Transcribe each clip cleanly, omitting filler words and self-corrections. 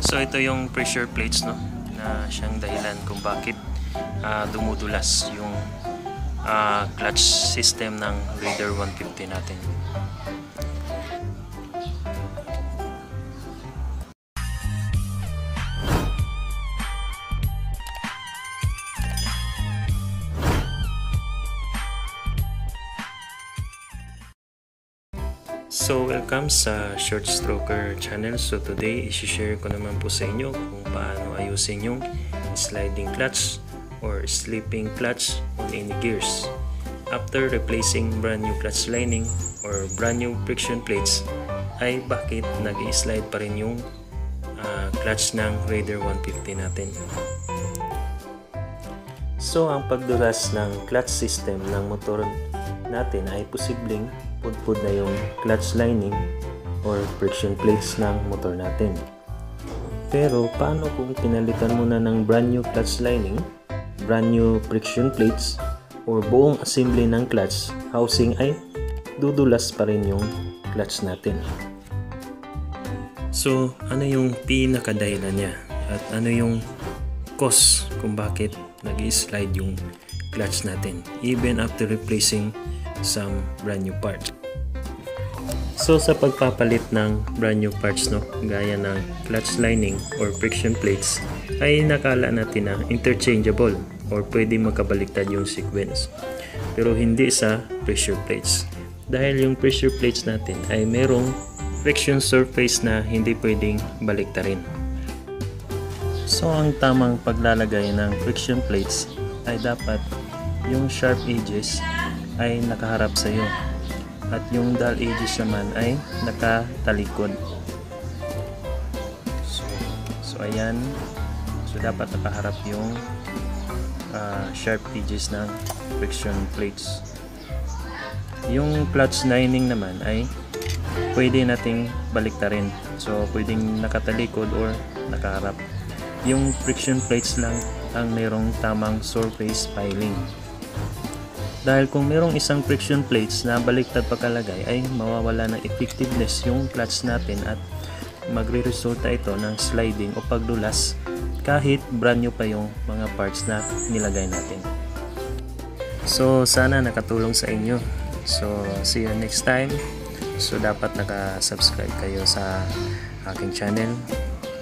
So ito yung pressure plates, no, na siyang dahilan kung bakit dumudulas yung clutch system ng Raider 150 natin. So welcome sa Short Stroker channel. So today isi-share ko naman po sa inyo kung paano ayusin yung sliding clutch or slipping clutch on any gears after replacing brand new clutch lining or brand new friction plates. Ay bakit nag-i-slide pa rin yung clutch ng Raider 150 natin? So ang pagdulas ng clutch system ng motor natin ay posibleng pudpud na yung clutch lining or friction plates ng motor natin. Pero paano kung pinalitan mo na ng brand new clutch lining, brand new friction plates, or buong assembly ng clutch housing ay dudulas pa rin yung clutch natin? So ano yung pinakadahilan niya at ano yung cause kung bakit nag-i-slide yung clutch natin even after replacing some brand new parts? So sa pagpapalit ng brand new parts, no, gaya ng clutch lining or friction plates, ay nakala natin na interchangeable or pwede magkabaliktad yung sequence, pero hindi sa pressure plates, dahil yung pressure plates natin ay merong friction surface na hindi pwedeng baliktarin. So ang tamang paglalagay ng friction plates ay dapat yung sharp edges ay nakaharap sa iyo at yung dull edges naman ay nakatalikod. So ayan, so dapat nakaharap yung sharp edges ng friction plates. Yung clutch lining naman ay pwede nating baliktarin, so pwedeng nakatalikod or nakaharap. Yung friction plates lang ang merong tamang surface filing. Dahil kung merong isang friction plates na baliktad pagkalagay ay mawawala ng effectiveness yung clutch natin at magre-resulta ito ng sliding o pagdulas kahit brand new pa yung mga parts na nilagay natin. So sana nakatulong sa inyo. So see you next time. So dapat naka-subscribe kayo sa aking channel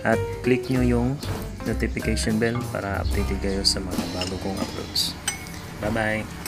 at click nyo yung notification bell para updated kayo sa mga bago kong uploads. Bye bye!